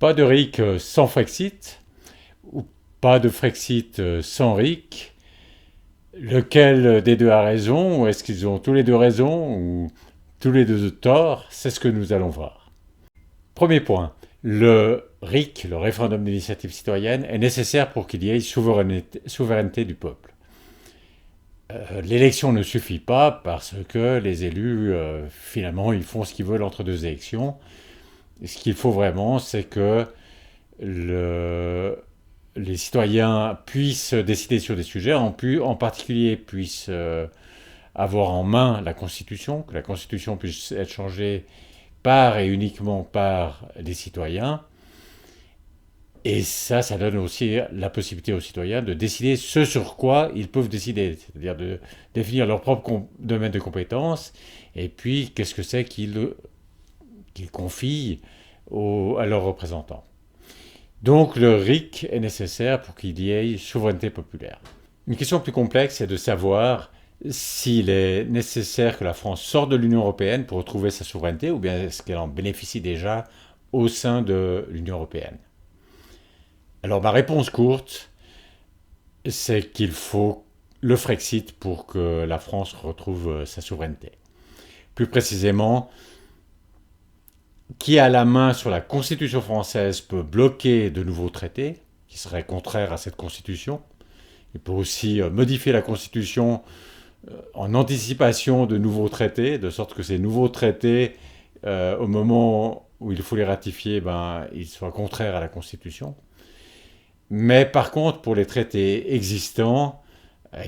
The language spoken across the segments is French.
pas de RIC sans Frexit, ou pas de Frexit sans RIC. Lequel des deux a raison, ou est-ce qu'ils ont tous les deux raison, ou tous les deux tort? C'est ce que nous allons voir. Premier point, le RIC, le référendum d'initiative citoyenne, est nécessaire pour qu'il y ait souveraineté du peuple. L'élection ne suffit pas parce que les élus, finalement, ils font ce qu'ils veulent entre deux élections. Ce qu'il faut vraiment, c'est que les citoyens puissent décider sur des sujets, en particulier puissent avoir en main la Constitution, que la Constitution puisse être changée par et uniquement par les citoyens. Et ça donne aussi la possibilité aux citoyens de décider ce sur quoi ils peuvent décider, c'est-à-dire de définir leur propre domaine de compétences, et puis qu'est-ce que c'est qu'ils confient à leurs représentants. Donc le RIC est nécessaire pour qu'il y ait souveraineté populaire. Une question plus complexe est de savoir s'il est nécessaire que la France sorte de l'Union européenne pour retrouver sa souveraineté, ou bien est-ce qu'elle en bénéficie déjà au sein de l'Union européenne. Alors ma réponse courte, c'est qu'il faut le Frexit pour que la France retrouve sa souveraineté. Plus précisément, qui a la main sur la Constitution française peut bloquer de nouveaux traités qui seraient contraires à cette Constitution. Il peut aussi modifier la Constitution en anticipation de nouveaux traités, de sorte que ces nouveaux traités, au moment où il faut les ratifier, ils soient contraires à la Constitution. Mais par contre, pour les traités existants,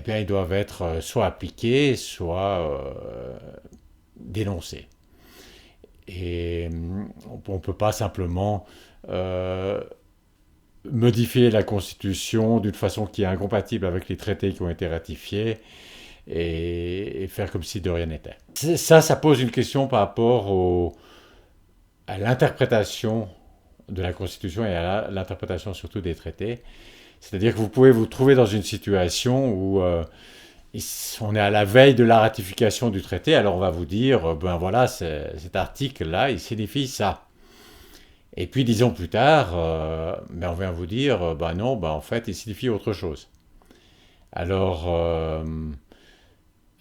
ils doivent être soit appliqués, soit dénoncés. Et on ne peut pas simplement modifier la Constitution d'une façon qui est incompatible avec les traités qui ont été ratifiés et faire comme si de rien n'était. Ça pose une question par rapport à l'interprétation de la Constitution et à l'interprétation surtout des traités. C'est-à-dire que vous pouvez vous trouver dans une situation où on est à la veille de la ratification du traité, alors on va vous dire, voilà, cet article-là, il signifie ça. Et puis 10 ans plus tard, on vient vous dire, non, en fait, il signifie autre chose. Alors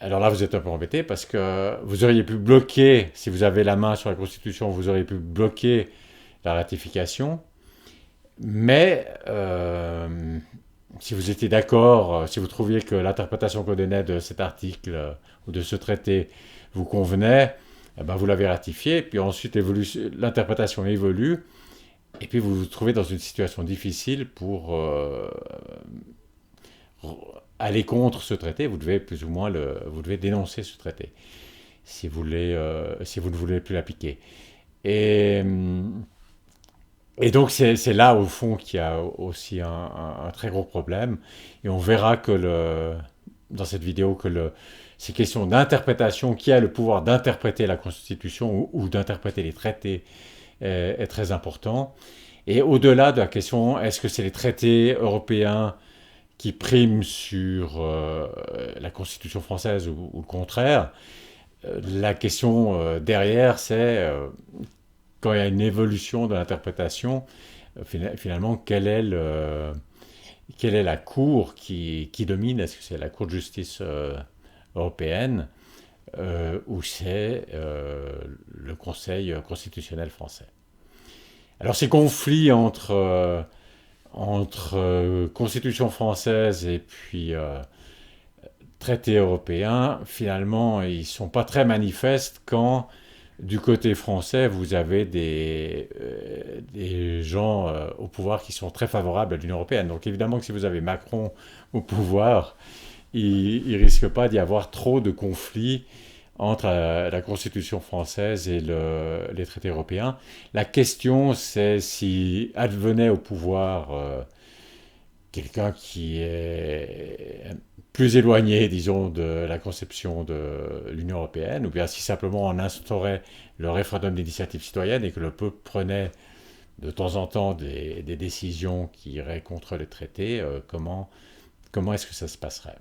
là, vous êtes un peu embêté parce que vous auriez pu bloquer, si vous avez la main sur la Constitution, vous auriez pu bloquer la ratification. Mais si vous étiez d'accord, si vous trouviez que l'interprétation qu'on donnait de cet article ou de ce traité vous convenait, vous l'avez ratifié, puis ensuite l'interprétation évolue, et puis vous vous trouvez dans une situation difficile pour aller contre ce traité. Vous devez plus ou moins vous devez dénoncer ce traité si vous ne voulez plus l'appliquer. Et donc c'est là au fond qu'il y a aussi un très gros problème, et on verra que dans cette vidéo que ces questions d'interprétation, qui a le pouvoir d'interpréter la Constitution ou d'interpréter les traités, est très important. Et au-delà de la question, est-ce que c'est les traités européens qui priment sur la Constitution française ou le contraire, la question derrière, c'est quand il y a une évolution de l'interprétation, finalement, quelle est la Cour qui domine? Est-ce que c'est la Cour de justice européenne ou c'est le Conseil constitutionnel français? Alors ces conflits entre Constitution française et puis traités européens, finalement, ils ne sont pas très manifestes quand du côté français, vous avez des gens au pouvoir qui sont très favorables à l'Union européenne. Donc évidemment que si vous avez Macron au pouvoir, il ne risque pas d'y avoir trop de conflits entre la Constitution française et les traités européens. La question, c'est si advenait au pouvoir quelqu'un qui est plus éloigné, disons, de la conception de l'Union européenne, ou bien si simplement on instaurait le référendum d'initiative citoyenne et que le peuple prenait de temps en temps des décisions qui iraient contre les traités, comment est-ce que ça se passerait?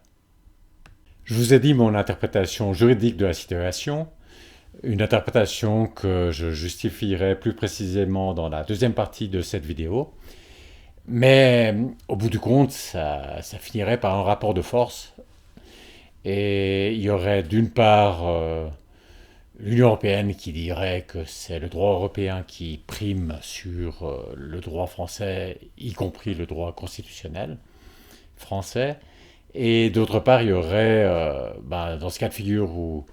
Je vous ai dit mon interprétation juridique de la situation. Une interprétation que je justifierai plus précisément dans la deuxième partie de cette vidéo. Mais au bout du compte, ça finirait par un rapport de force. Et il y aurait d'une part l'Union européenne qui dirait que c'est le droit européen qui prime sur le droit français, y compris le droit constitutionnel français. Et d'autre part, il y aurait, dans ce cas de figure où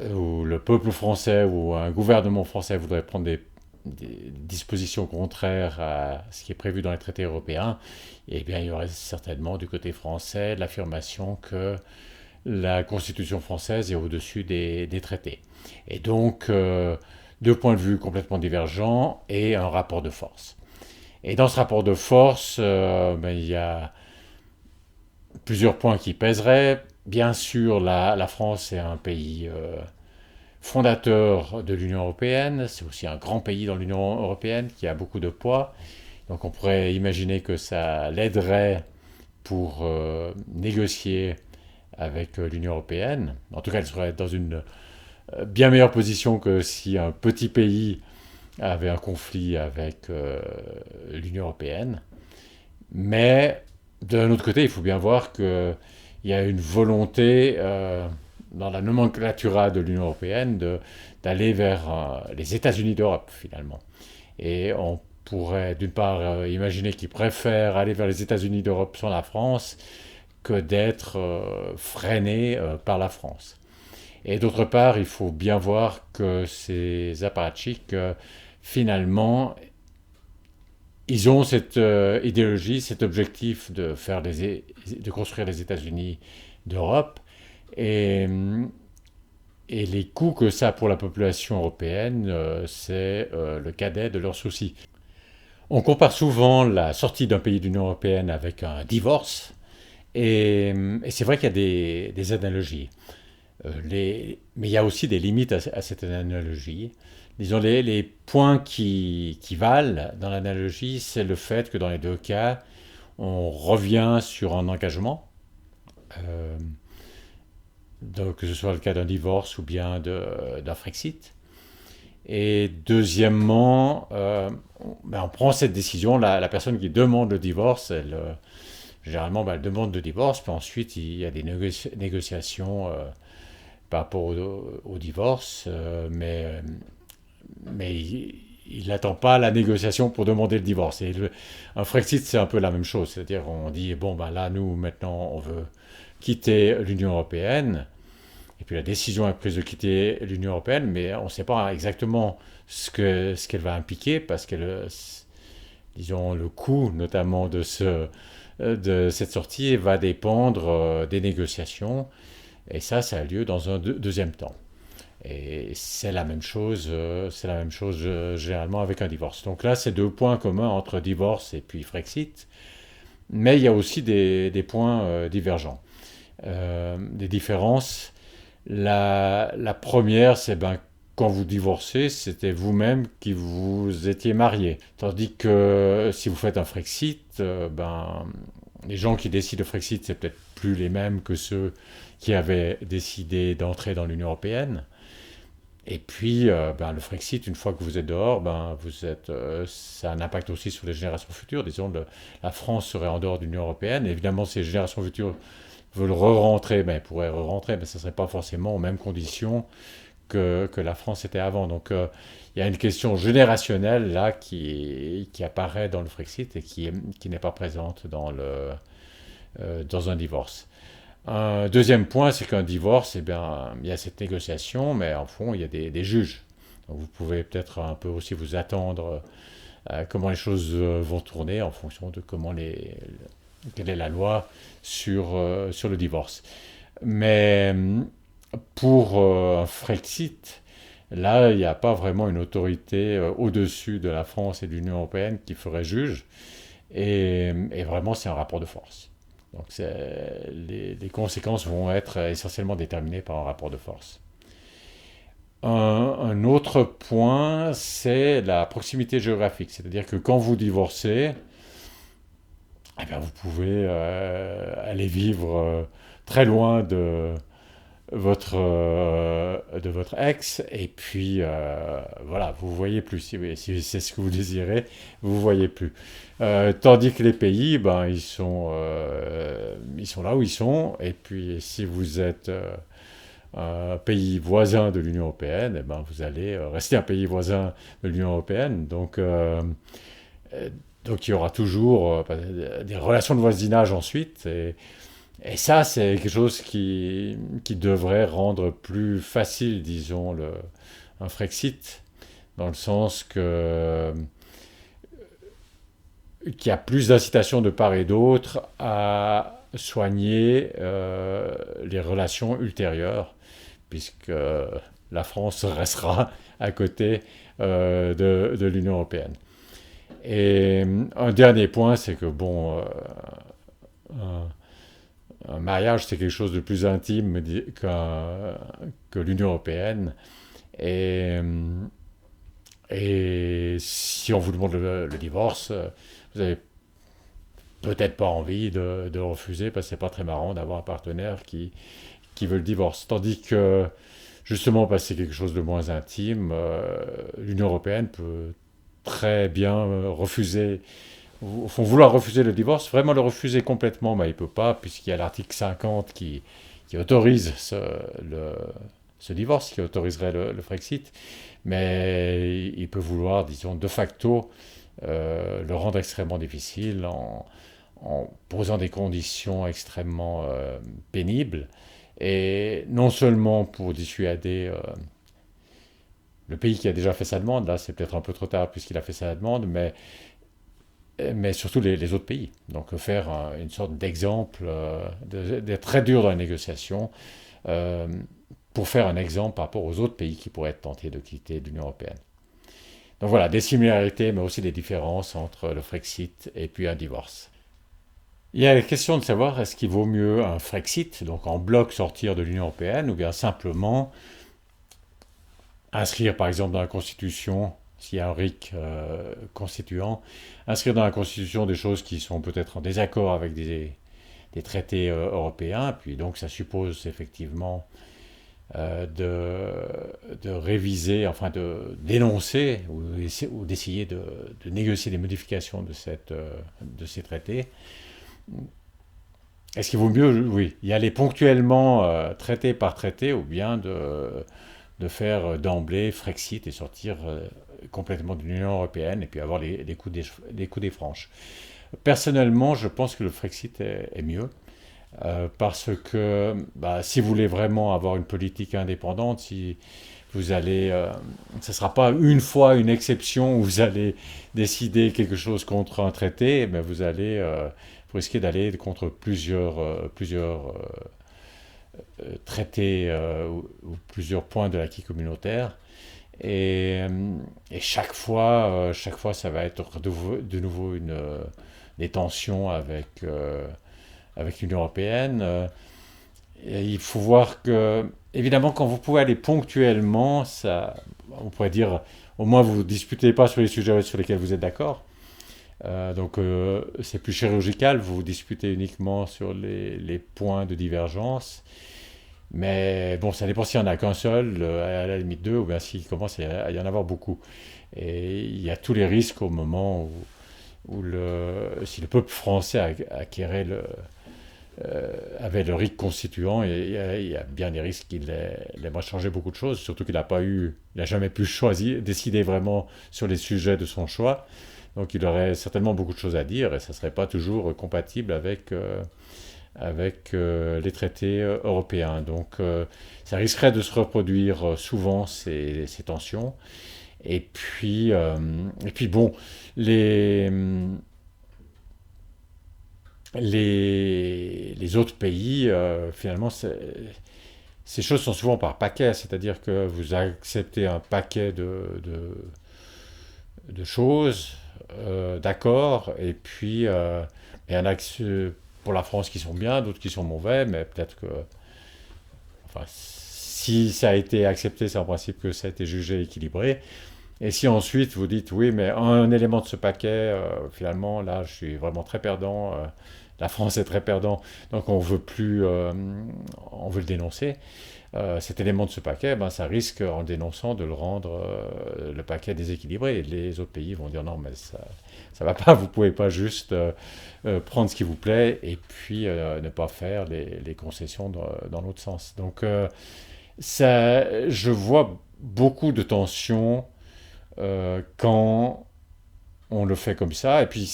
le peuple français ou un gouvernement français voudrait prendre des dispositions contraires à ce qui est prévu dans les traités européens, eh bien, il y aurait certainement du côté français l'affirmation que la Constitution française est au-dessus des traités. Et donc, deux points de vue complètement divergents et un rapport de force. Et dans ce rapport de force, il y a plusieurs points qui pèseraient. Bien sûr, la France est un pays fondateur de l'Union européenne. C'est aussi un grand pays dans l'Union européenne qui a beaucoup de poids. Donc on pourrait imaginer que ça l'aiderait pour négocier avec l'Union européenne. En tout cas, elle serait dans une bien meilleure position que si un petit pays avait un conflit avec l'Union européenne. Mais d'un autre côté, il faut bien voir qu'il y a une volonté dans la nomenclatura de l'Union européenne d'aller vers les États-Unis d'Europe, finalement. Et on pourrait, d'une part, imaginer qu'ils préfèrent aller vers les États-Unis d'Europe sans la France que d'être freinés par la France. Et d'autre part, il faut bien voir que ces apparatchiks, finalement, ils ont cette idéologie, cet objectif de construire les États-Unis d'Europe. Et, et les coûts que ça a pour la population européenne, c'est le cadet de leurs soucis. On compare souvent la sortie d'un pays de l'Union européenne avec un divorce. Et c'est vrai qu'il y a des analogies. Mais il y a aussi des limites à cette analogie. Disons, les points qui valent dans l'analogie, c'est le fait que dans les deux cas, on revient sur un engagement, euh, donc que ce soit le cas d'un divorce ou bien d'un Frexit. Et deuxièmement, on prend cette décision, la personne qui demande le divorce, généralement, elle demande le divorce, puis ensuite il y a des négociations par rapport au divorce, mais il n'attend pas la négociation pour demander le divorce. Un Frexit, c'est un peu la même chose. C'est-à-dire, on dit, bon, là, nous, maintenant, on veut quitter l'Union européenne. Et puis la décision est prise de quitter l'Union européenne, mais on ne sait pas exactement ce qu'elle va impliquer, parce que, disons, le coût, notamment, de cette sortie va dépendre des négociations. Et ça a lieu dans un deuxième temps. Et c'est la même chose généralement avec un divorce. Donc là, c'est deux points communs entre divorce et puis Frexit, mais il y a aussi des points divergents, des différences. La première, c'est quand vous divorcez, c'était vous-même qui vous étiez marié. Tandis que si vous faites un Frexit, les gens qui décident de Frexit, c'est peut-être plus les mêmes que ceux qui avaient décidé d'entrer dans l'Union européenne. Et puis, le Frexit, une fois que vous êtes dehors, ça a un impact aussi sur les générations futures. Disons, la France serait en dehors de l'Union européenne. Et évidemment, si les générations futures veulent re-rentrer, elles pourraient re-rentrer, mais ça ne serait pas forcément aux mêmes conditions que la France était avant. Donc, il y a une question générationnelle là qui apparaît dans le Frexit et qui n'est pas présente dans un divorce. Un deuxième point, c'est qu'un divorce, il y a cette négociation, mais en fond, il y a des juges. Donc vous pouvez peut-être un peu aussi vous attendre à comment les choses vont tourner en fonction de quelle est la loi sur le divorce. Mais pour un Frexit, là, il n'y a pas vraiment une autorité au-dessus de la France et de l'Union européenne qui ferait juge. Et vraiment, c'est un rapport de force. Donc les conséquences vont être essentiellement déterminées par un rapport de force. Un autre point, c'est la proximité géographique. C'est-à-dire que quand vous divorcez, vous pouvez aller vivre très loin de votre ex, et puis voilà, vous voyez plus. Si c'est ce que vous désirez, vous voyez plus. Tandis que les pays, ben, ils sont là où ils sont, et puis si vous êtes un pays voisin de l'Union européenne, eh ben, vous allez rester un pays voisin de l'Union européenne. Euh, donc il y aura toujours des relations de voisinage ensuite. Et ça, c'est quelque chose qui devrait rendre plus facile, disons, un Frexit, dans le sens qu'il y a plus d'incitation de part et d'autre à soigner les relations ultérieures, puisque la France restera à côté de l'Union européenne. Et un dernier point, c'est que bon, un mariage, c'est quelque chose de plus intime que l'Union européenne. Et, et si on vous demande le divorce, vous n'avez peut-être pas envie de refuser parce que c'est pas très marrant d'avoir un partenaire qui veut le divorce. Tandis que, justement, parce que c'est quelque chose de moins intime, l'Union européenne peut très bien refuser, au fond, vouloir refuser le divorce, vraiment le refuser complètement, mais il ne peut pas, puisqu'il y a l'article 50 qui autorise ce divorce, qui autoriserait le Frexit, mais il peut vouloir, disons, de facto, le rendre extrêmement difficile en posant des conditions extrêmement pénibles, et non seulement pour dissuader le pays qui a déjà fait sa demande, là c'est peut-être un peu trop tard puisqu'il a fait sa demande, mais surtout les autres pays. Donc faire une sorte d'exemple, d'être très dur dans les négociations, euh, pour faire un exemple par rapport aux autres pays qui pourraient être tentés de quitter l'Union européenne. Donc voilà, des similarités, mais aussi des différences entre le Frexit et puis un divorce. Il y a la question de savoir est-ce qu'il vaut mieux un Frexit, donc en bloc sortir de l'Union européenne, ou bien simplement inscrire par exemple dans la Constitution, s'il y a un RIC constituant, inscrire dans la Constitution des choses qui sont peut-être en désaccord avec des traités européens, puis donc ça suppose effectivement de réviser, enfin de dénoncer ou d'essayer de négocier des modifications de ces traités. Est-ce qu'il vaut mieux, oui, y aller ponctuellement, traité par traité, ou bien de faire d'emblée Frexit et sortir complètement de l'Union européenne et puis avoir les coups des franches. Personnellement, je pense que le Frexit est mieux. Parce que bah, si vous voulez vraiment avoir une politique indépendante, si vous allez, ce ne sera pas une fois une exception où vous allez décider quelque chose contre un traité, mais vous risquez d'aller contre plusieurs traités ou plusieurs points de l'acquis communautaire. Et chaque fois, ça va être de nouveau des tensions avec l'Union européenne. Et il faut voir que, évidemment, quand vous pouvez aller ponctuellement, on pourrait dire, au moins vous ne disputez pas sur les sujets sur lesquels vous êtes d'accord. C'est plus chirurgical, vous vous disputez uniquement sur les points de divergence. Mais bon, ça dépend s'il n'y en a qu'un seul, à la limite deux, ou bien s'il commence à y en avoir beaucoup. Et il y a tous les risques au moment où si le peuple français avait le RIC constituant, et il y a bien des risques qu'il aimerait changer beaucoup de choses, surtout qu'il n'a jamais pu décider vraiment sur les sujets de son choix. Donc il aurait certainement beaucoup de choses à dire, et ça ne serait pas toujours compatible avec les traités européens. Donc ça risquerait de se reproduire souvent, ces tensions. Et puis bon, les autres pays, finalement, ces choses sont souvent par paquet, c'est-à-dire que vous acceptez un paquet de choses, d'accords, et puis il y en a pour la France qui sont bien, d'autres qui sont mauvais, mais peut-être que, enfin, si ça a été accepté, c'est en principe que ça a été jugé équilibré. Et si ensuite vous dites oui, mais un élément de ce paquet, finalement, là, je suis vraiment très perdant, la France est très perdant, donc on veut plus, on veut le dénoncer. Cet élément de ce paquet, ben, ça risque, en le dénonçant, de le rendre le paquet déséquilibré. Et les autres pays vont dire non, mais ça va pas, vous pouvez pas juste prendre ce qui vous plaît et puis ne pas faire les concessions dans l'autre sens. Donc, je vois beaucoup de tensions quand on le fait comme ça. Et puis,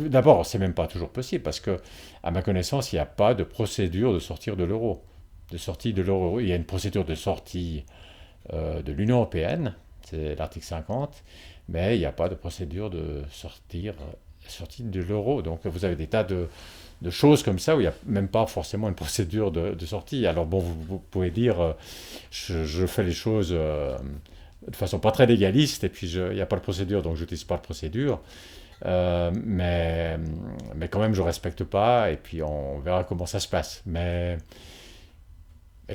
d'abord, c'est même pas toujours possible parce que, à ma connaissance, il n'y a pas de procédure de sortir de l'euro. De sortie de l'euro, il y a une procédure de sortie de l'Union européenne, c'est l'article 50, mais il n'y a pas de procédure de sortie de l'euro. Donc, vous avez des tas de choses comme ça où il n'y a même pas forcément une procédure de sortie. Alors bon, vous pouvez dire, je fais les choses de façon pas très légaliste, et puis il n'y a pas de procédure, donc je n'utilise pas de procédure. Mais quand même, je ne respecte pas, et puis on verra comment ça se passe. Mais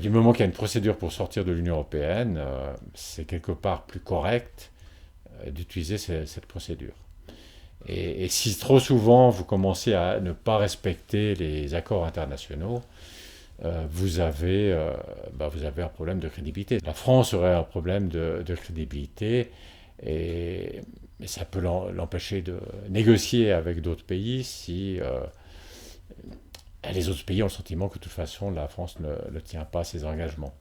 du moment qu'il y a une procédure pour sortir de l'Union européenne, c'est quelque part plus correct d'utiliser cette procédure. Et si trop souvent vous commencez à ne pas respecter les accords internationaux, vous avez un problème de crédibilité. La France aurait un problème de crédibilité et ça peut l'empêcher de négocier avec d'autres pays si les autres pays ont le sentiment que de toute façon la France ne tient pas ses engagements.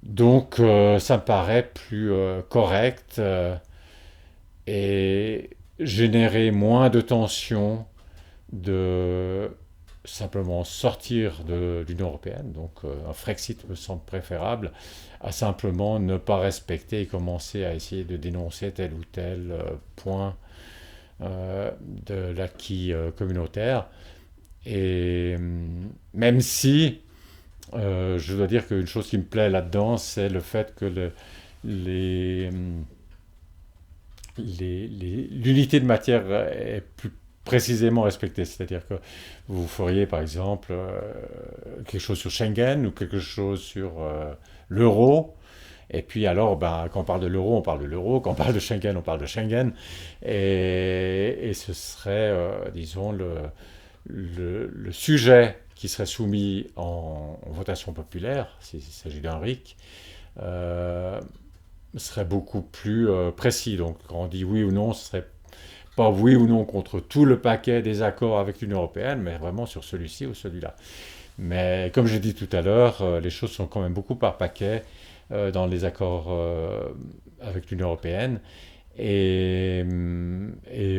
Donc ça me paraît plus correct et générer moins de tensions de simplement sortir de l'Union européenne, donc un Frexit me semble préférable à simplement ne pas respecter et commencer à essayer de dénoncer tel ou tel point de l'acquis communautaire. Et même si je dois dire qu'une chose qui me plaît là-dedans, c'est le fait que les, l'unité de matière est plus précisément respectée. C'est-à-dire que vous feriez par exemple quelque chose sur Schengen ou quelque chose sur l'euro. Et puis alors, ben, quand on parle de l'euro, on parle de l'euro. Quand on parle de Schengen, on parle de Schengen. Et ce serait, disons, le sujet qui serait soumis en votation populaire, s'il s'agit d'un RIC, euh, serait beaucoup plus précis. Donc, quand on dit oui ou non, ce serait pas oui ou non contre tout le paquet des accords avec l'Union européenne, mais vraiment sur celui-ci ou celui-là. Mais comme j'ai dit tout à l'heure, les choses sont quand même beaucoup par paquet dans les accords avec l'Union européenne. Et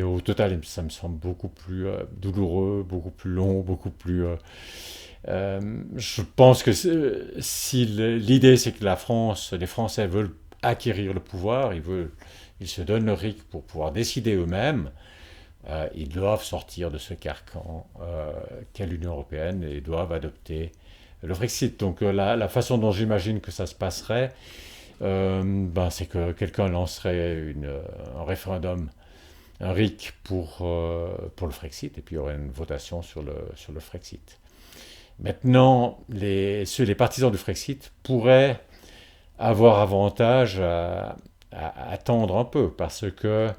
au total, ça me semble beaucoup plus douloureux, beaucoup plus long, beaucoup plus... je pense que si l'idée c'est que les Français veulent acquérir le pouvoir, ils se donnent le RIC pour pouvoir décider eux-mêmes, ils doivent sortir de ce carcan qu'est l'Union européenne et doivent adopter le Brexit. Donc la façon dont j'imagine que ça se passerait, ben, c'est que quelqu'un lancerait un référendum, un RIC pour le Frexit, et puis il y aurait une votation sur le Frexit. Maintenant, les partisans du Frexit pourraient avoir avantage à attendre un peu, parce que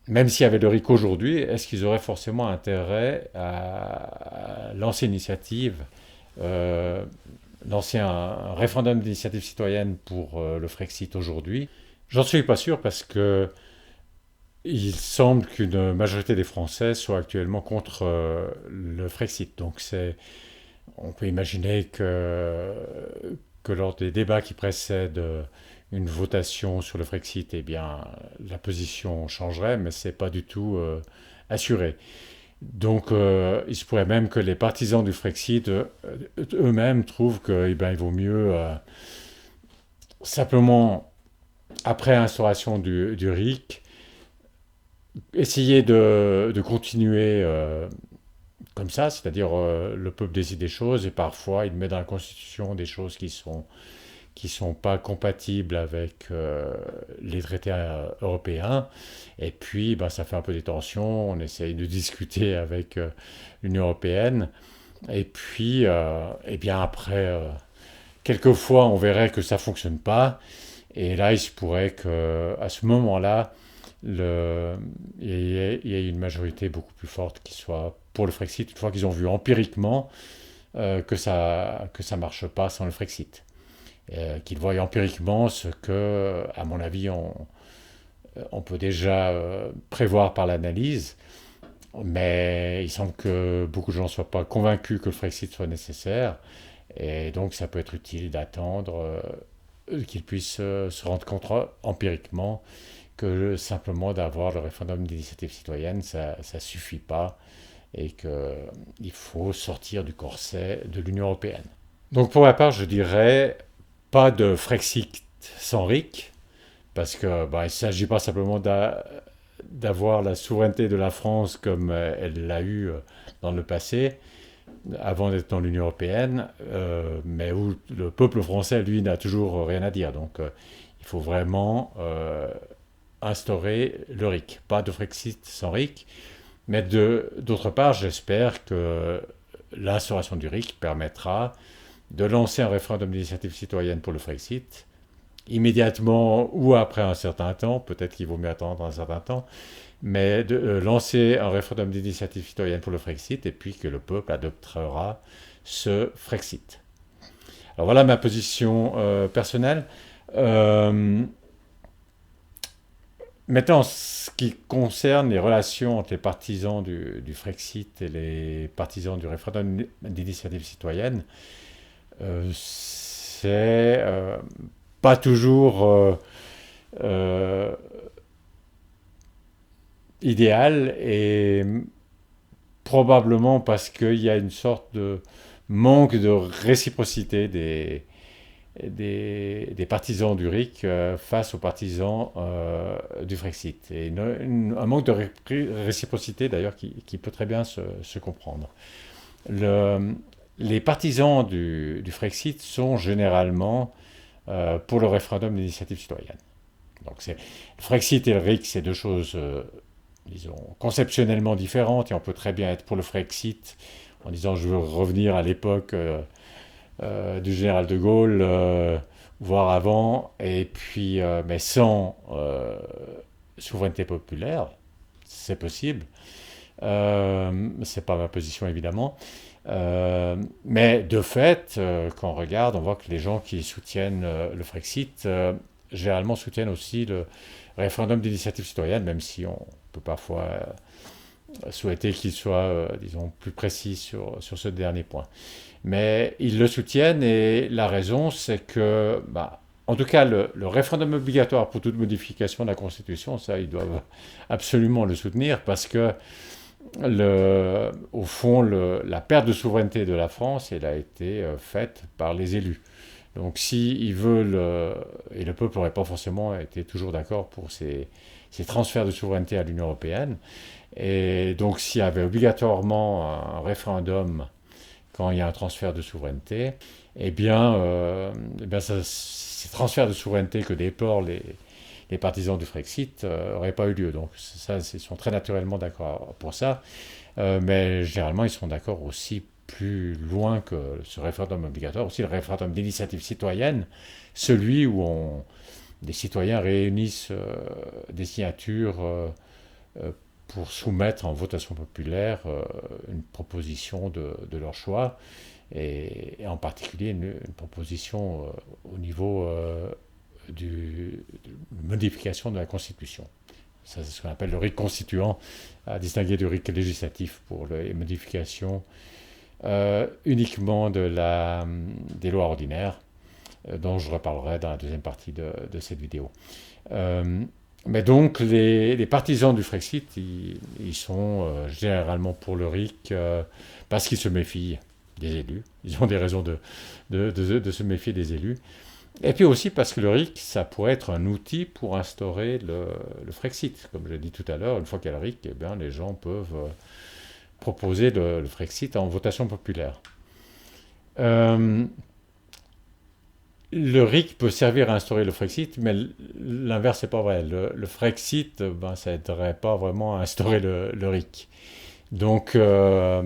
même s'il y avait le RIC aujourd'hui, est-ce qu'ils auraient forcément intérêt à lancer une initiative, euh, lancer un référendum d'initiative citoyenne pour le Frexit aujourd'hui? J'en suis pas sûr parce que il semble qu'une majorité des Français soit actuellement contre le Frexit. Donc on peut imaginer que lors des débats qui précèdent une votation sur le Frexit, eh bien, la position changerait, mais ce n'est pas du tout assuré. Donc, il se pourrait même que les partisans du Frexit eux-mêmes trouvent qu'il il vaut mieux simplement, après l'instauration du RIC, essayer de continuer comme ça, c'est-à-dire le peuple décide des choses et parfois il met dans la Constitution des choses qui sont pas compatibles avec les traités européens. Et puis, ben, ça fait un peu des tensions. On essaye de discuter avec l'Union européenne. Et puis, et bien après, quelquefois, on verrait que ça fonctionne pas. Et là, il se pourrait qu'à ce moment-là, il y ait une majorité beaucoup plus forte qui soit pour le Frexit, une fois qu'ils ont vu empiriquement que ça marche pas sans le Frexit. Qu'ils voient empiriquement ce que, à mon avis, on peut déjà prévoir par l'analyse, mais il semble que beaucoup de gens ne soient pas convaincus que le Frexit soit nécessaire, et donc ça peut être utile d'attendre qu'ils puissent se rendre compte empiriquement que simplement d'avoir le référendum d'initiative citoyenne, ça ne suffit pas, et qu'il faut sortir du corset de l'Union européenne. Donc pour ma part, je dirais pas de Frexit sans RIC, parce que il ne s'agit pas simplement d'avoir la souveraineté de la France comme elle l'a eu dans le passé, avant d'être dans l'Union européenne, mais où le peuple français, lui, n'a toujours rien à dire. Donc il faut vraiment instaurer le RIC. Pas de Frexit sans RIC, mais d'autre part, j'espère que l'instauration du RIC permettra de lancer un référendum d'initiative citoyenne pour le Frexit, immédiatement ou après un certain temps, peut-être qu'il vaut mieux attendre un certain temps, mais de lancer un référendum d'initiative citoyenne pour le Frexit et puis que le peuple adoptera ce Frexit. Alors voilà ma position personnelle. Euh, Maintenant, en ce qui concerne les relations entre les partisans du Frexit et les partisans du référendum d'initiative citoyenne, c'est pas toujours euh, idéal, et probablement parce qu'il y a une sorte de manque de réciprocité des partisans du RIC face aux partisans du Frexit. Et un manque de réciprocité d'ailleurs qui peut très bien se comprendre. Le, les partisans du Frexit sont généralement pour le référendum d'initiative citoyenne. Donc le Frexit et le RIC, c'est deux choses, disons, conceptionnellement différentes, et on peut très bien être pour le Frexit en disant je veux revenir à l'époque du général de Gaulle, voire avant, et puis, mais sans souveraineté populaire, c'est possible. C'est pas ma position évidemment. Mais de fait, quand on regarde, on voit que les gens qui soutiennent le Frexit généralement soutiennent aussi le référendum d'initiative citoyenne, même si on peut parfois souhaiter qu'il soit, disons, plus précis sur ce dernier point. Mais ils le soutiennent, et la raison, c'est que, en tout cas, le référendum obligatoire pour toute modification de la Constitution, ça, ils doivent absolument le soutenir, parce que, au fond, la perte de souveraineté de la France, elle a été faite par les élus. Donc, s'ils veulent, et le peuple n'aurait pas forcément été toujours d'accord pour ces transferts de souveraineté à l'Union européenne, et donc s'il y avait obligatoirement un référendum quand il y a un transfert de souveraineté, ces transferts de souveraineté que déplorent les partisans du Frexit n'auraient pas eu lieu. Donc ça, ils sont très naturellement d'accord pour ça, mais généralement ils sont d'accord aussi plus loin que ce référendum obligatoire, aussi le référendum d'initiative citoyenne, celui où des citoyens réunissent des signatures pour soumettre en votation populaire une proposition de leur choix, et en particulier une proposition au niveau de modification de la Constitution. Ça, c'est ce qu'on appelle le RIC constituant, à distinguer du RIC législatif pour les modifications uniquement des lois ordinaires, dont je reparlerai dans la deuxième partie de cette vidéo. Mais donc, les partisans du Frexit, ils sont généralement pour le RIC parce qu'ils se méfient des élus. Ils ont des raisons de se méfier des élus. Et puis aussi parce que le RIC, ça pourrait être un outil pour instaurer le Frexit. Comme je l'ai dit tout à l'heure, une fois qu'il y a le RIC, les gens peuvent proposer le Frexit en votation populaire. Le RIC peut servir à instaurer le Frexit, mais l'inverse n'est pas vrai. Le Frexit, ça n'aiderait pas vraiment à instaurer le RIC. Donc là,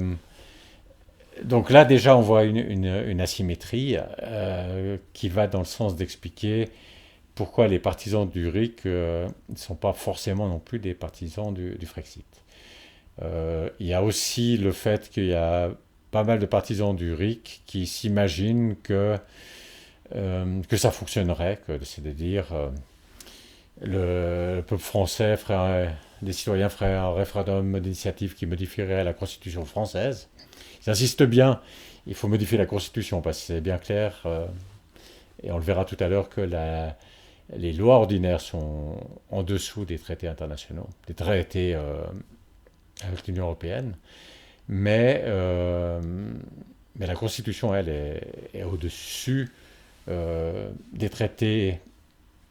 déjà, on voit une asymétrie qui va dans le sens d'expliquer pourquoi les partisans du RIC ne sont pas forcément non plus des partisans du Frexit. Il y a aussi le fait qu'il y a pas mal de partisans du RIC qui s'imaginent que ça fonctionnerait, c'est-à-dire le peuple français les citoyens feraient un référendum d'initiative qui modifierait la Constitution française. Ils insistent bien, il faut modifier la Constitution parce que c'est bien clair, et on le verra tout à l'heure, que les lois ordinaires sont en dessous des traités internationaux, des traités avec l'Union européenne, mais la Constitution, elle, est au-dessus des traités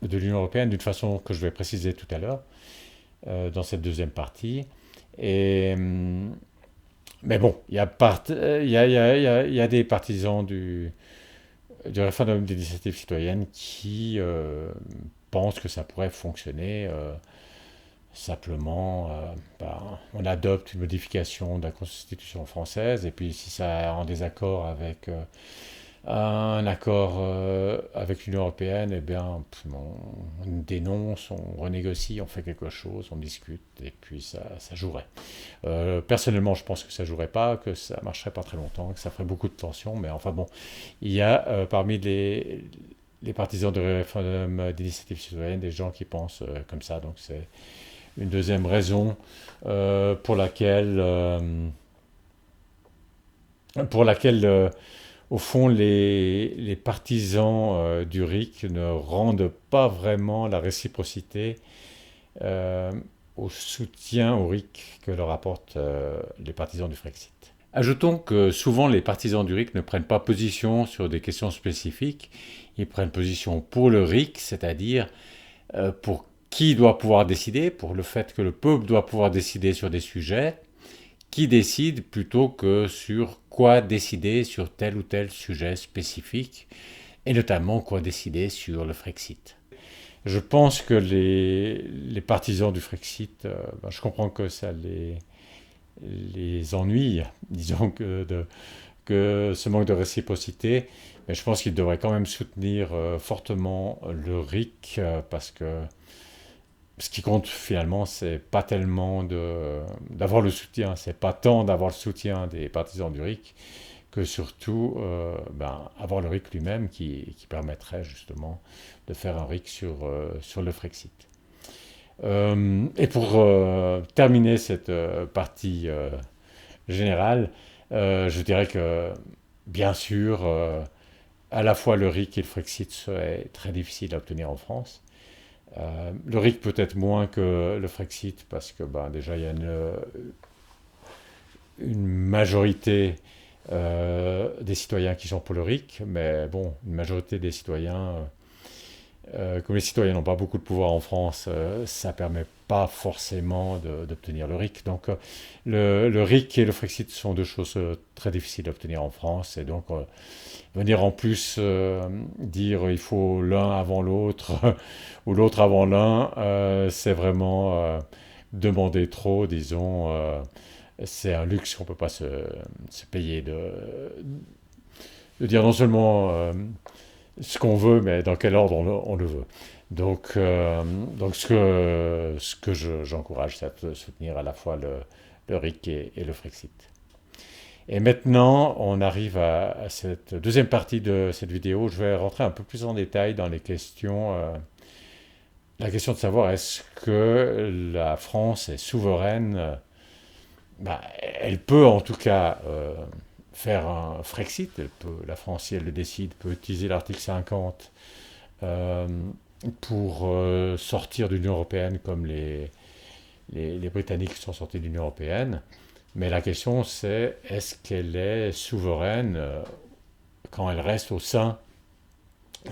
de l'Union européenne d'une façon que je vais préciser tout à l'heure dans cette deuxième partie. Mais bon, il y a des partisans du référendum d'initiative citoyenne qui pensent que ça pourrait fonctionner. Simplement, on adopte une modification de la Constitution française, et puis si ça est en désaccord avec un accord avec l'Union européenne, eh bien, on dénonce, on renégocie, on fait quelque chose, on discute, et puis ça jouerait. Personnellement, je pense que ça jouerait pas, que ça marcherait pas très longtemps, que ça ferait beaucoup de tensions, mais enfin bon, il y a parmi les partisans de référendum d'initiative citoyenne des gens qui pensent comme ça, donc c'est une deuxième raison pour laquelle au fond, les partisans du RIC ne rendent pas vraiment la réciprocité au soutien au RIC que leur apportent les partisans du Frexit. Ajoutons que souvent les partisans du RIC ne prennent pas position sur des questions spécifiques, ils prennent position pour le RIC, c'est-à-dire pour qui doit pouvoir décider, pour le fait que le peuple doit pouvoir décider sur des sujets, qui décide plutôt que sur quoi décider sur tel ou tel sujet spécifique, et notamment quoi décider sur le Frexit. Je pense que les partisans du Frexit, je comprends que ça les ennuie, disons que ce manque de réciprocité, mais je pense qu'ils devraient quand même soutenir fortement le RIC, parce que ce qui compte finalement, c'est pas tellement d'avoir le soutien, c'est pas tant d'avoir le soutien des partisans du RIC que surtout avoir le RIC lui-même qui permettrait justement de faire un RIC sur le Frexit. Et pour terminer cette partie générale, je dirais que bien sûr, à la fois le RIC et le Frexit seraient très difficiles à obtenir en France. Le RIC peut-être moins que le Frexit parce que déjà il y a une majorité des citoyens qui sont pour le RIC, mais bon, une majorité des citoyens, comme les citoyens n'ont pas beaucoup de pouvoir en France, ça ne permet pas forcément d'obtenir le RIC. Donc le RIC et le Frexit sont deux choses très difficiles à obtenir en France, et donc venir en plus dire il faut l'un avant l'autre ou l'autre avant l'un, c'est vraiment demander trop, disons. C'est un luxe qu'on ne peut pas se payer de dire non seulement ce qu'on veut, mais dans quel ordre on le veut. Donc ce que j'encourage, c'est de soutenir à la fois le RIC et le Frexit. Et maintenant, on arrive à cette deuxième partie de cette vidéo. Je vais rentrer un peu plus en détail dans les questions. La question de savoir est-ce que la France est souveraine. Elle peut en tout cas faire un Frexit. La France, si elle le décide, peut utiliser l'article 50 pour sortir de l'Union européenne comme les Britanniques sont sortis de l'Union européenne. Mais la question c'est, est-ce qu'elle est souveraine quand elle reste au sein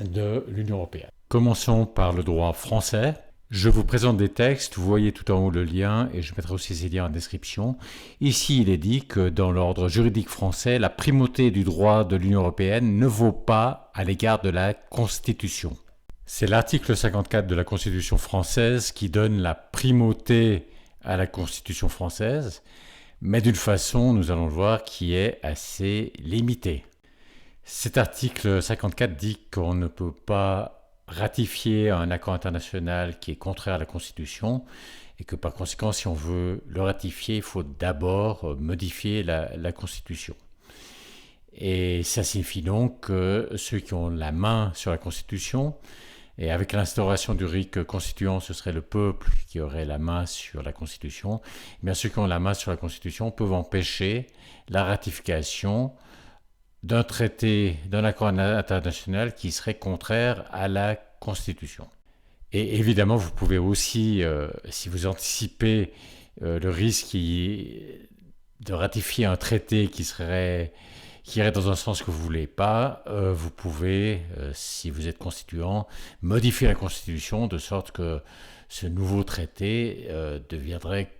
de l'Union européenne? Commençons par le droit français. Je vous présente des textes, vous voyez tout en haut le lien, et je mettrai aussi ces liens en description. Ici, il est dit que dans l'ordre juridique français, la primauté du droit de l'Union européenne ne vaut pas à l'égard de la Constitution. C'est l'article 54 de la Constitution française qui donne la primauté à la Constitution française, mais d'une façon, nous allons le voir, qui est assez limitée. Cet article 54 dit qu'on ne peut pas ratifier un accord international qui est contraire à la Constitution et que par conséquent, si on veut le ratifier, il faut d'abord modifier la Constitution. Et ça signifie donc que ceux qui ont la main sur la Constitution, et avec l'instauration du RIC constituant, ce serait le peuple qui aurait la main sur la Constitution, eh bien ceux qui ont la main sur la Constitution peuvent empêcher la ratification d'un traité, d'un accord international qui serait contraire à la Constitution. Et évidemment, vous pouvez aussi, si vous anticipez le risque de ratifier un traité qui irait dans un sens que vous ne voulez pas, vous pouvez, si vous êtes constituant, modifier la Constitution de sorte que ce nouveau traité deviendrait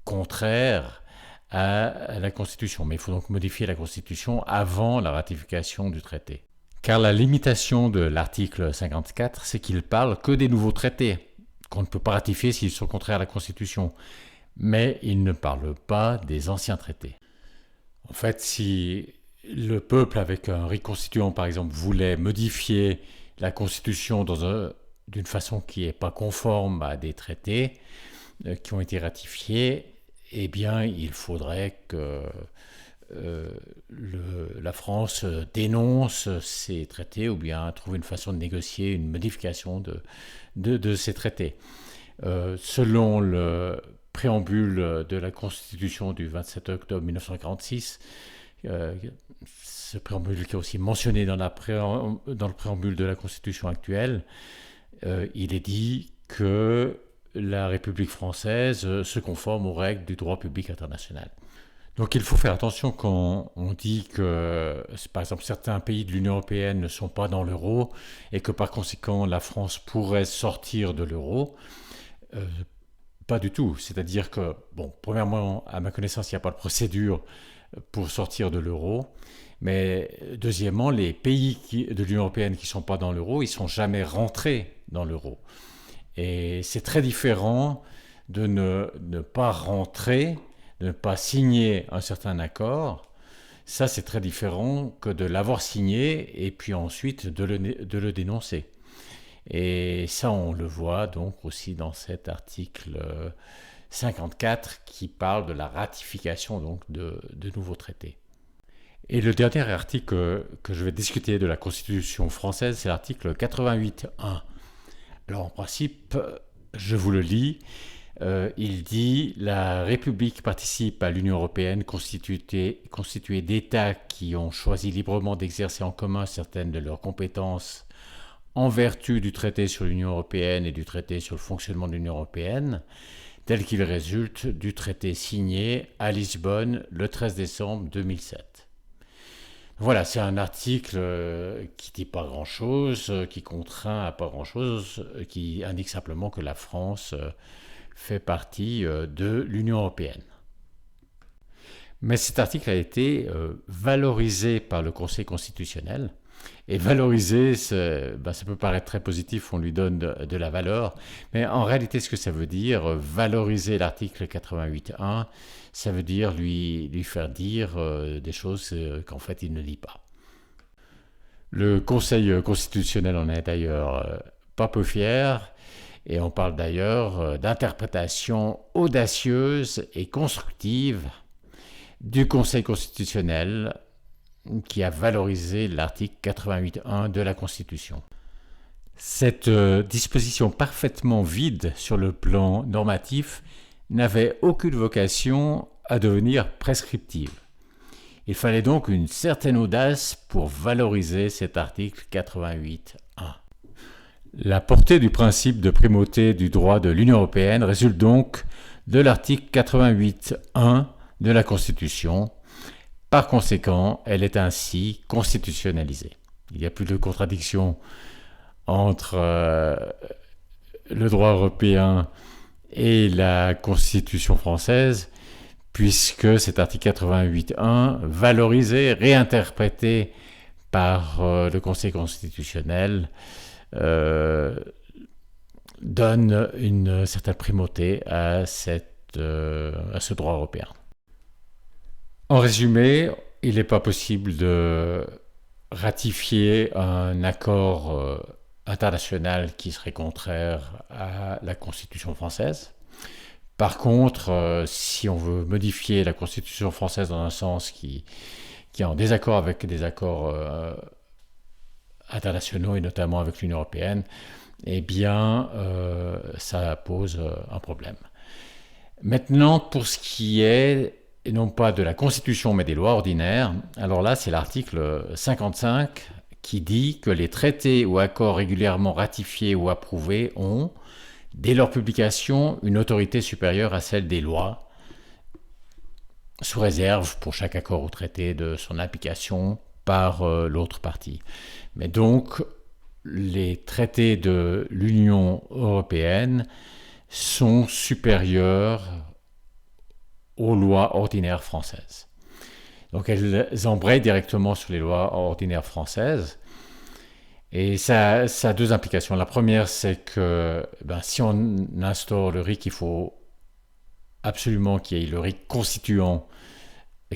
contraire à la Constitution. Mais il faut donc modifier la Constitution avant la ratification du traité. Car la limitation de l'article 54, c'est qu'il parle que des nouveaux traités, qu'on ne peut pas ratifier s'ils sont contraires à la Constitution. Mais il ne parle pas des anciens traités. En fait, si le peuple, avec un RIC constituant, par exemple, voulait modifier la Constitution d'une façon qui n'est pas conforme à des traités qui ont été ratifiés, eh bien, il faudrait que la France dénonce ces traités ou bien trouve une façon de négocier une modification de ces traités. Selon le préambule de la Constitution du 27 octobre 1946, ce préambule qui est aussi mentionné dans le préambule de la Constitution actuelle, il est dit que la République française se conforme aux règles du droit public international. Donc il faut faire attention quand on dit que, par exemple, certains pays de l'Union européenne ne sont pas dans l'euro et que par conséquent la France pourrait sortir de l'euro. Pas du tout. C'est-à-dire que, bon, premièrement, à ma connaissance, il n'y a pas de procédure pour sortir de l'euro. Mais deuxièmement, les pays de l'Union européenne qui ne sont pas dans l'euro, ils ne sont jamais rentrés dans l'euro. Et c'est très différent de ne pas rentrer, de ne pas signer un certain accord. Ça, c'est très différent que de l'avoir signé et puis ensuite de le dénoncer. Et ça, on le voit donc aussi dans cet article 54 qui parle de la ratification donc de nouveaux traités. Et le dernier article que je vais discuter de la Constitution française, c'est l'article 88.1. Alors en principe, je vous le lis, il dit « La République participe à l'Union européenne constituée d'États qui ont choisi librement d'exercer en commun certaines de leurs compétences en vertu du traité sur l'Union européenne et du traité sur le fonctionnement de l'Union européenne, tel qu'il résulte du traité signé à Lisbonne le 13 décembre 2007. » Voilà, c'est un article qui dit pas grand-chose, qui contraint à pas grand-chose, qui indique simplement que la France fait partie de l'Union européenne. Mais cet article a été valorisé par le Conseil constitutionnel. Et valoriser, ça peut paraître très positif, on lui donne de la valeur, mais en réalité, ce que ça veut dire, valoriser l'article 88.1, ça veut dire lui faire dire des choses qu'en fait il ne dit pas. Le Conseil constitutionnel en est d'ailleurs pas peu fier, et on parle d'ailleurs d'interprétation audacieuse et constructive du Conseil constitutionnel qui a valorisé l'article 88.1 de la Constitution. Cette disposition parfaitement vide sur le plan normatif n'avait aucune vocation à devenir prescriptive. Il fallait donc une certaine audace pour valoriser cet article 88.1. La portée du principe de primauté du droit de l'Union européenne résulte donc de l'article 88.1 de la Constitution. Par conséquent, elle est ainsi constitutionnalisée. Il n'y a plus de contradiction entre le droit européen et la Constitution française, puisque cet article 88.1, valorisé, réinterprété par le Conseil constitutionnel, donne une certaine primauté à ce droit européen. En résumé, il n'est pas possible de ratifier un accord international qui serait contraire à la Constitution française. Par contre, si on veut modifier la Constitution française dans un sens qui est en désaccord avec des accords internationaux et notamment avec l'Union européenne, eh bien, ça pose un problème. Maintenant, pour ce qui est, non pas de la Constitution, mais des lois ordinaires, alors là, c'est l'article 55 qui dit que les traités ou accords régulièrement ratifiés ou approuvés ont, dès leur publication, une autorité supérieure à celle des lois, sous réserve pour chaque accord ou traité de son application par l'autre partie. Mais donc, les traités de l'Union européenne sont supérieurs aux lois ordinaires françaises. Donc elles embrayent directement sur les lois ordinaires françaises. Et ça a deux implications. La première, c'est que si on instaure le RIC, il faut absolument qu'il y ait le RIC constituant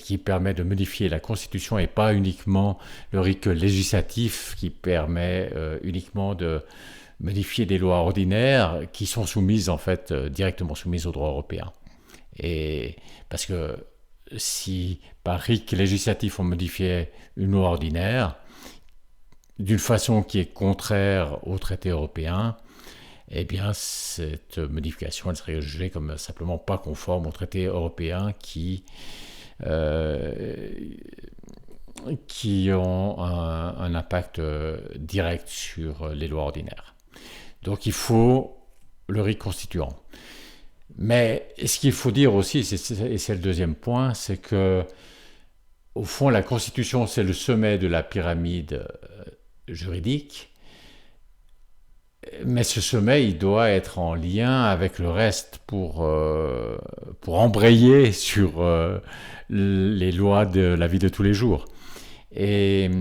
qui permet de modifier la Constitution et pas uniquement le RIC législatif qui permet uniquement de modifier des lois ordinaires qui sont soumises en fait directement soumises au droit européen. Et parce que si par RIC législatif on modifiait une loi ordinaire d'une façon qui est contraire au traité européen, eh bien cette modification elle serait jugée comme simplement pas conforme au traité européen qui ont un impact direct sur les lois ordinaires. Donc il faut le RIC constituant. Mais ce qu'il faut dire aussi, et c'est le deuxième point, c'est que au fond la Constitution c'est le sommet de la pyramide juridique, mais ce sommet il doit être en lien avec le reste pour embrayer sur les lois de la vie de tous les jours. Et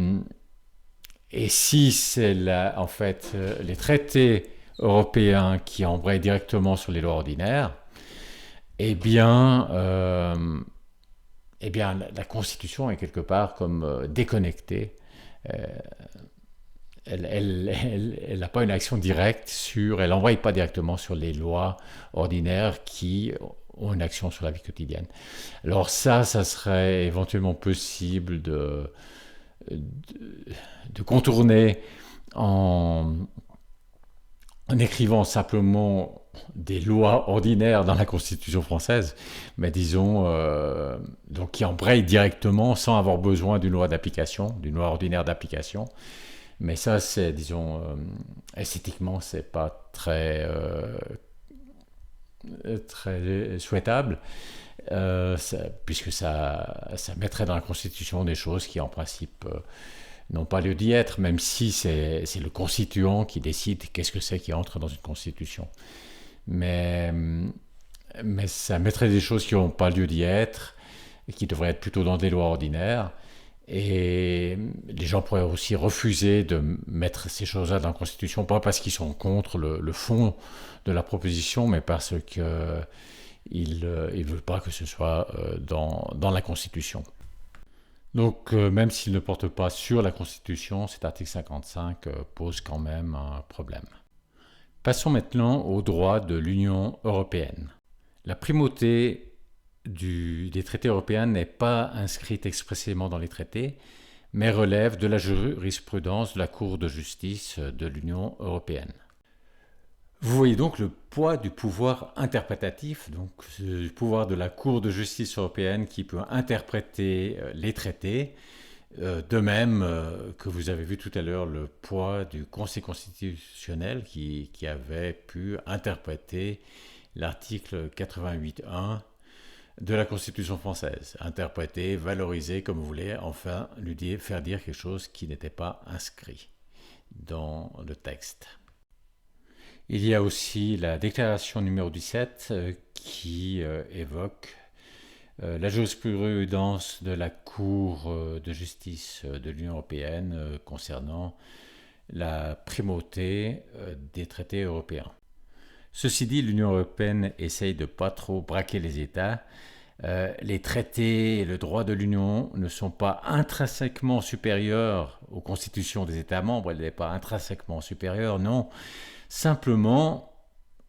si c'est en fait les traités européens qui embrayent directement sur les lois ordinaires, eh bien la Constitution est quelque part comme déconnectée. Elle n'a pas une action directe elle n'envoie pas directement sur les lois ordinaires qui ont une action sur la vie quotidienne. Alors ça serait éventuellement possible de contourner en écrivant simplement des lois ordinaires dans la Constitution française, mais disons donc qui embrayent directement sans avoir besoin d'une loi d'application, d'une loi ordinaire d'application. Mais ça, c'est, disons, esthétiquement, c'est pas très souhaitable, puisque ça mettrait dans la Constitution des choses qui, en principe, n'ont pas lieu d'y être, même si c'est le constituant qui décide qu'est-ce que c'est qui entre dans une Constitution. Mais ça mettrait des choses qui n'ont pas lieu d'y être, et qui devraient être plutôt dans des lois ordinaires. Et les gens pourraient aussi refuser de mettre ces choses-là dans la Constitution, pas parce qu'ils sont contre le fond de la proposition, mais parce qu'ils ne veulent pas que ce soit dans la Constitution. Donc, même s'il ne porte pas sur la Constitution, cet article 55 pose quand même un problème. Passons maintenant au droit de l'Union européenne. La primauté des traités européens n'est pas inscrite expressément dans les traités, mais relève de la jurisprudence de la Cour de justice de l'Union européenne. Vous voyez donc le poids du pouvoir interprétatif, donc du pouvoir de la Cour de justice européenne qui peut interpréter les traités, de même que vous avez vu tout à l'heure le poids du Conseil constitutionnel qui avait pu interpréter l'article 88.1 de la Constitution française, interpréter, valoriser comme vous voulez, enfin faire dire quelque chose qui n'était pas inscrit dans le texte. Il y a aussi la déclaration numéro 17 qui évoque la jurisprudence de la Cour de justice de l'Union européenne concernant la primauté des traités européens. Ceci dit, l'Union européenne essaye de ne pas trop braquer les États. Les traités et le droit de l'Union ne sont pas intrinsèquement supérieurs aux constitutions des États membres, elle n'est pas intrinsèquement supérieure, non. Simplement,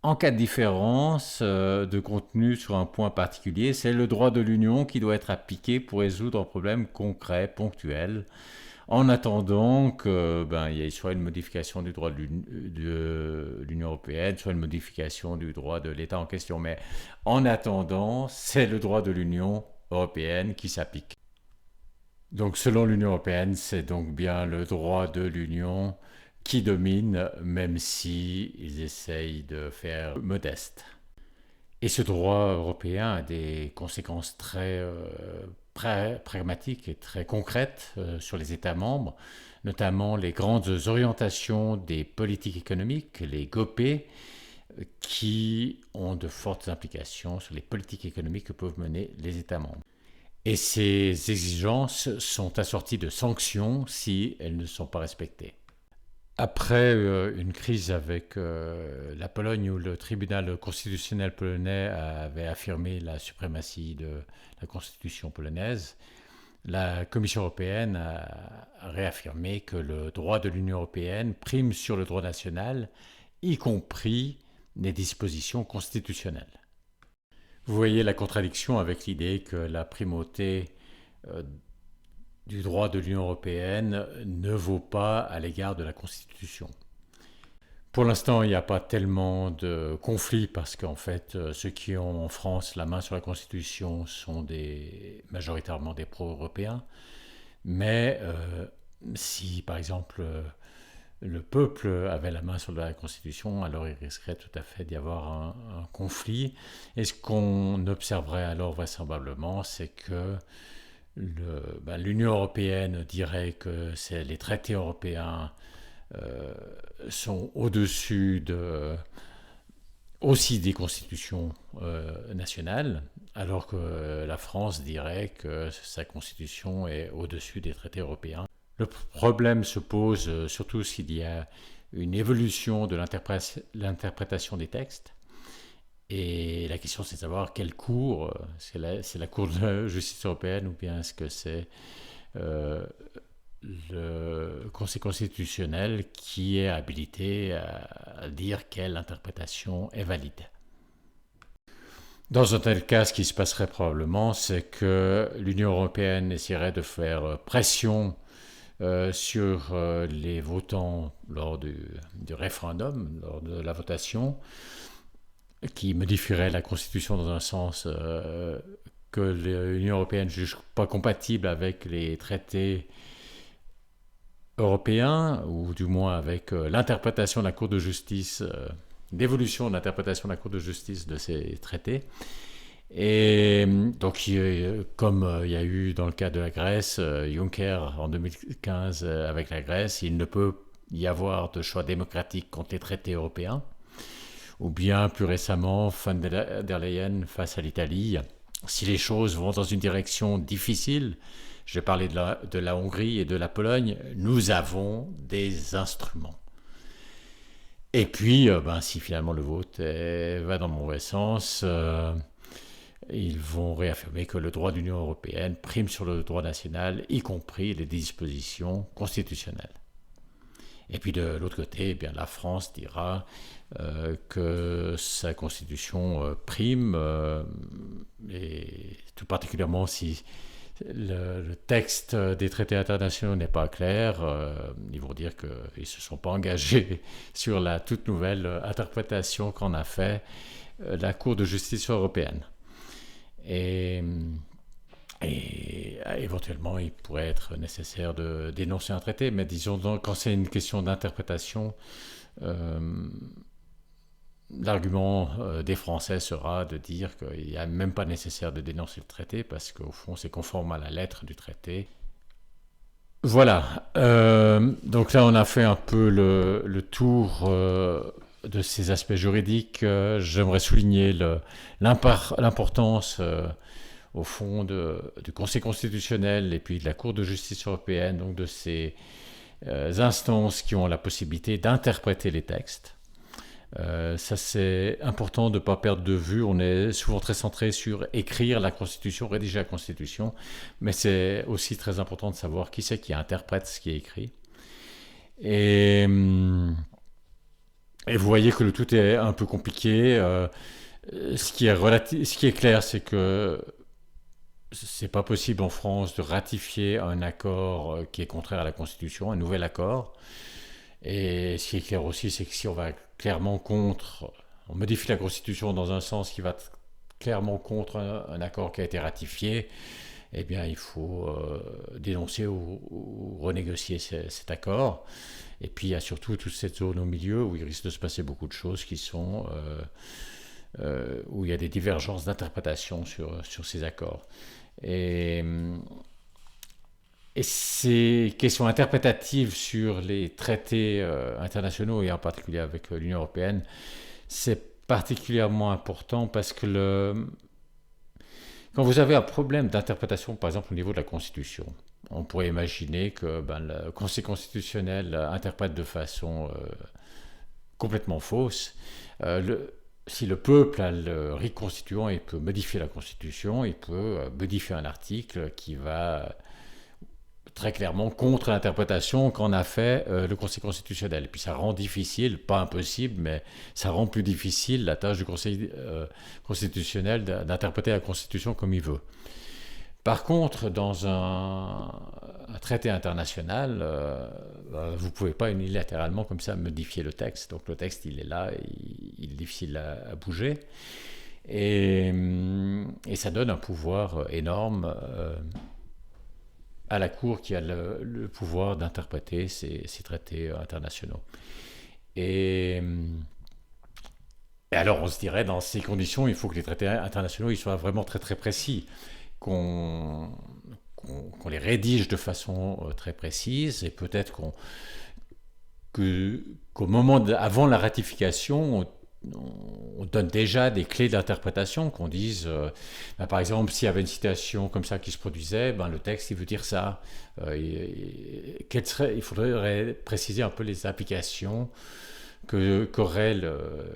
en cas de différence de contenu sur un point particulier, c'est le droit de l'Union qui doit être appliqué pour résoudre un problème concret, ponctuel, en attendant qu'il y ait soit une modification du droit de l'Union européenne, soit une modification du droit de l'État en question. Mais en attendant, c'est le droit de l'Union européenne qui s'applique. Donc selon l'Union européenne, c'est donc bien le droit de l'Union qui domine, même si ils essayent de faire modeste. Et ce droit européen a des conséquences très pragmatiques et très concrètes sur les États membres, notamment les grandes orientations des politiques économiques, les GOPE, qui ont de fortes implications sur les politiques économiques que peuvent mener les États membres. Et ces exigences sont assorties de sanctions si elles ne sont pas respectées. Après une crise avec la Pologne où le tribunal constitutionnel polonais avait affirmé la suprématie de la constitution polonaise, la Commission européenne a réaffirmé que le droit de l'Union européenne prime sur le droit national, y compris les dispositions constitutionnelles. Vous voyez la contradiction avec l'idée que la primauté du droit de l'Union européenne ne vaut pas à l'égard de la Constitution. Pour l'instant, il n'y a pas tellement de conflits parce qu'en fait, ceux qui ont en France la main sur la Constitution sont majoritairement des pro-européens. Mais si, par exemple, le peuple avait la main sur la Constitution, alors il risquerait tout à fait d'y avoir un conflit. Et ce qu'on observerait alors vraisemblablement, c'est que l'Union européenne dirait que les traités européens sont au-dessus aussi des constitutions nationales, alors que la France dirait que sa constitution est au-dessus des traités européens. Le problème se pose surtout s'il y a une évolution de l'interprétation des textes. Et la question, c'est de savoir quelle cour, c'est la Cour de justice européenne ou bien est-ce que c'est le Conseil constitutionnel qui est habilité à dire quelle interprétation est valide. Dans un tel cas, ce qui se passerait probablement, c'est que l'Union européenne essaierait de faire pression sur les votants lors du référendum, lors de la votation, qui modifierait la Constitution dans un sens que l'Union européenne ne juge pas compatible avec les traités européens, ou du moins avec l'interprétation de la Cour de justice, l'évolution de l'interprétation de la Cour de justice de ces traités. Et donc, comme il y a eu dans le cas de la Grèce, Juncker en 2015 avec la Grèce, il ne peut y avoir de choix démocratique contre les traités européens. Ou bien plus récemment, von der Leyen face à l'Italie. Si les choses vont dans une direction difficile, je vais parler de la Hongrie et de la Pologne, nous avons des instruments. Et puis, si finalement le vote va dans le mauvais sens, ils vont réaffirmer que le droit de l'Union européenne prime sur le droit national, y compris les dispositions constitutionnelles. Et puis de l'autre côté, la France dira que sa constitution prime, et tout particulièrement si le texte des traités internationaux n'est pas clair, ils vont dire qu'ils ne se sont pas engagés sur la toute nouvelle interprétation qu'en a fait la Cour de justice européenne. Et éventuellement, il pourrait être nécessaire de dénoncer un traité, mais disons, quand c'est une question d'interprétation, l'argument des Français sera de dire qu'il n'y a même pas nécessaire de dénoncer le traité, parce qu'au fond, c'est conforme à la lettre du traité. Voilà. Donc là, on a fait un peu le tour de ces aspects juridiques. J'aimerais souligner l'importance au fond du Conseil constitutionnel et puis de la Cour de justice européenne, donc de ces instances qui ont la possibilité d'interpréter les textes. Ça, c'est important de ne pas perdre de vue. On est souvent très centré sur écrire la Constitution, rédiger la Constitution, mais c'est aussi très important de savoir qui c'est qui interprète ce qui est écrit. Et, et vous voyez que le tout est un peu compliqué. Ce qui est clair, c'est que c'est pas possible en France de ratifier un accord qui est contraire à la Constitution, un nouvel accord. Et ce qui est clair aussi, c'est que si on va clairement contre, on modifie la Constitution dans un sens qui va clairement contre un accord qui a été ratifié, eh bien il faut dénoncer ou renégocier cet accord. Et puis il y a surtout toute cette zone au milieu où il risque de se passer beaucoup de choses qui sont où il y a des divergences d'interprétation sur ces accords. Et, et ces questions interprétatives sur les traités internationaux et en particulier avec l'Union européenne, c'est particulièrement important parce que quand vous avez un problème d'interprétation, par exemple au niveau de la Constitution, on pourrait imaginer que le Conseil constitutionnel interprète de façon complètement fausse. Si le peuple a le ric constituant, il peut modifier la Constitution, il peut modifier un article qui va très clairement contre l'interprétation qu'en a fait le Conseil constitutionnel. Et puis ça rend difficile, pas impossible, mais ça rend plus difficile la tâche du Conseil constitutionnel d'interpréter la Constitution comme il veut. Par contre, dans un traité international, vous ne pouvez pas unilatéralement comme ça modifier le texte. Donc le texte, il est là, il est difficile à bouger. Et ça donne un pouvoir énorme à la Cour qui a le pouvoir d'interpréter ces traités internationaux. Et alors on se dirait, dans ces conditions, il faut que les traités internationaux ils soient vraiment très très précis, qu'on les rédige de façon très précise, et peut-être qu'au moment avant la ratification, on donne déjà des clés d'interprétation, qu'on dise, par exemple, s'il y avait une citation comme ça qui se produisait, le texte, il veut dire ça. Il faudrait préciser un peu les applications qu'aurait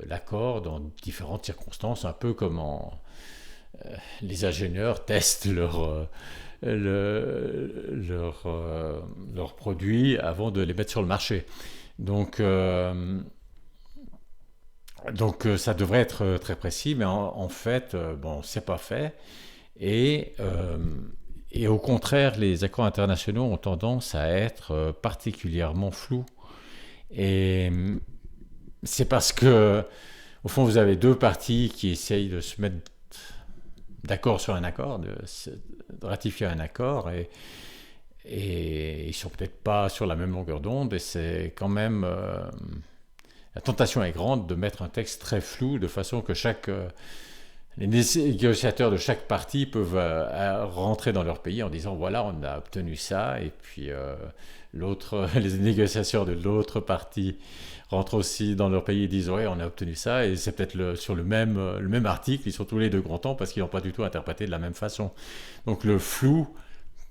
l'accord dans différentes circonstances, un peu comme les ingénieurs testent leurs produits avant de les mettre sur le marché. Donc ça devrait être très précis, mais en fait, c'est pas fait. Et au contraire, les accords internationaux ont tendance à être particulièrement flous. Et c'est parce que, au fond, vous avez deux parties qui essayent de se mettre d'accord sur un accord, de ratifier un accord, et ils sont peut-être pas sur la même longueur d'onde, et c'est quand même la tentation est grande de mettre un texte très flou de façon que les négociateurs de chaque partie peuvent rentrer dans leur pays en disant voilà, on a obtenu ça, et puis les négociateurs de l'autre partie rentrent aussi dans leur pays et disent ouais, on a obtenu ça, et c'est peut-être sur le même article, ils sont tous les deux contents parce qu'ils n'ont pas du tout interprété de la même façon. Donc le flou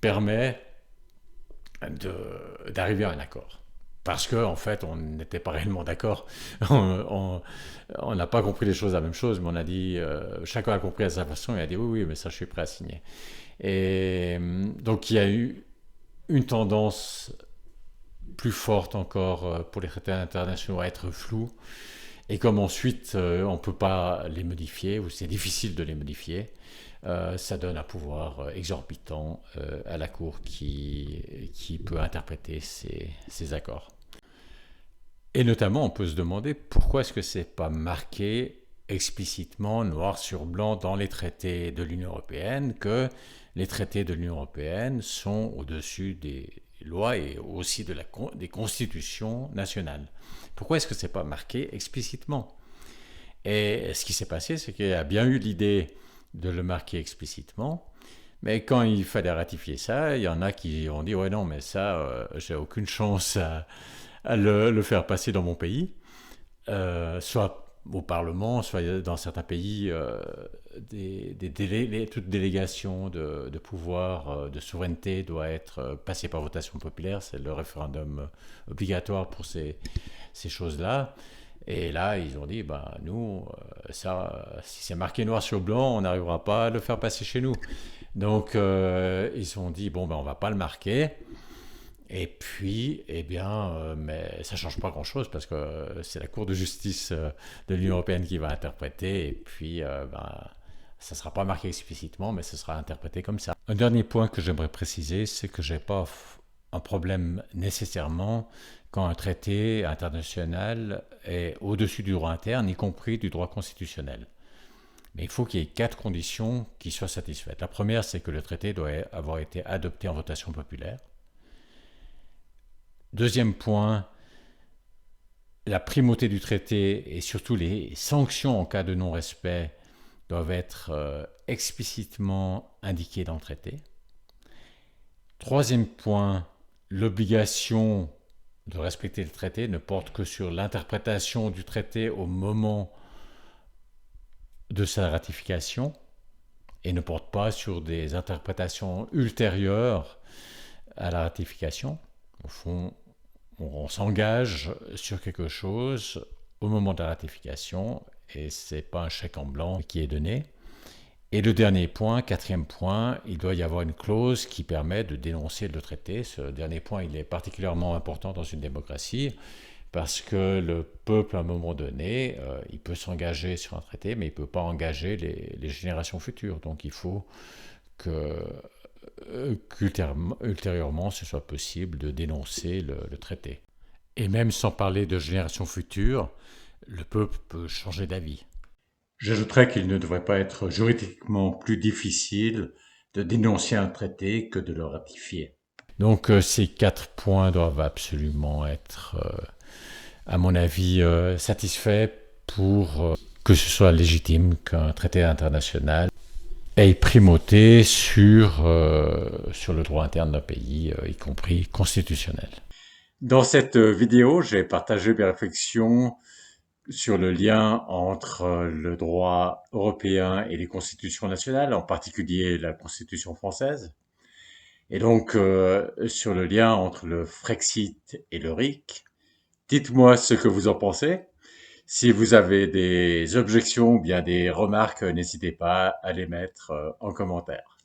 permet d'arriver à un accord. Parce qu'en fait, on n'était pas réellement d'accord. On n'a pas compris les choses la même chose, mais on a dit, chacun a compris à sa façon et a dit oui, mais ça, je suis prêt à signer. Et donc, il y a eu une tendance plus forte encore pour les traités internationaux à être flous. Et comme ensuite, on ne peut pas les modifier, ou c'est difficile de les modifier, ça donne un pouvoir exorbitant à la Cour qui peut interpréter ces accords. Et notamment, on peut se demander pourquoi est-ce que c'est pas marqué explicitement, noir sur blanc, dans les traités de l'Union européenne, que les traités de l'Union européenne sont au-dessus des lois et aussi des constitutions nationales. Pourquoi est-ce que c'est pas marqué explicitement? Et ce qui s'est passé, c'est qu'il y a bien eu l'idée de le marquer explicitement, mais quand il fallait ratifier ça, il y en a qui ont dit ouais non, mais ça, j'ai aucune chance à le faire passer dans mon pays, soit au Parlement, soit dans certains pays, toute délégation de pouvoir, de souveraineté doit être passée par votation populaire, c'est le référendum obligatoire pour ces choses-là. Et là, ils ont dit, ben, nous, si c'est marqué noir sur blanc, on n'arrivera pas à le faire passer chez nous. Donc, ils ont dit, bon, ben, on va pas le marquer. Et puis, eh bien, mais ça change pas grand-chose parce que c'est la Cour de justice de l'Union européenne qui va interpréter. Et puis, ben, ça ne sera pas marqué explicitement, mais ce sera interprété comme ça. Un dernier point que j'aimerais préciser, c'est que je n'ai pas un problème nécessairement quand un traité international est au-dessus du droit interne, y compris du droit constitutionnel. Mais il faut qu'il y ait 4 conditions qui soient satisfaites. La première, c'est que le traité doit avoir été adopté en votation populaire. Deuxième point, la primauté du traité et surtout les sanctions en cas de non-respect doivent être explicitement indiquées dans le traité. Troisième point, l'obligation de respecter le traité ne porte que sur l'interprétation du traité au moment de sa ratification et ne porte pas sur des interprétations ultérieures à la ratification. Au fond, on s'engage sur quelque chose au moment de la ratification et ce n'est pas un chèque en blanc qui est donné. Et le dernier point, quatrième point, il doit y avoir une clause qui permet de dénoncer le traité. Ce dernier point, il est particulièrement important dans une démocratie parce que le peuple, à un moment donné, il peut s'engager sur un traité, mais il ne peut pas engager les générations futures. Donc il faut qu'ultérieurement, ce soit possible de dénoncer le traité. Et même sans parler de générations futures, le peuple peut changer d'avis. J'ajouterais qu'il ne devrait pas être juridiquement plus difficile de dénoncer un traité que de le ratifier. Donc ces 4 points doivent absolument être, à mon avis, satisfaits pour que ce soit légitime qu'un traité international ait primauté sur le droit interne d'un pays, y compris constitutionnel. Dans cette vidéo, j'ai partagé mes réflexions sur le lien entre le droit européen et les constitutions nationales, en particulier la Constitution française, et donc sur le lien entre le Frexit et le RIC. Dites-moi ce que vous en pensez. Si vous avez des objections ou bien des remarques, n'hésitez pas à les mettre en commentaire.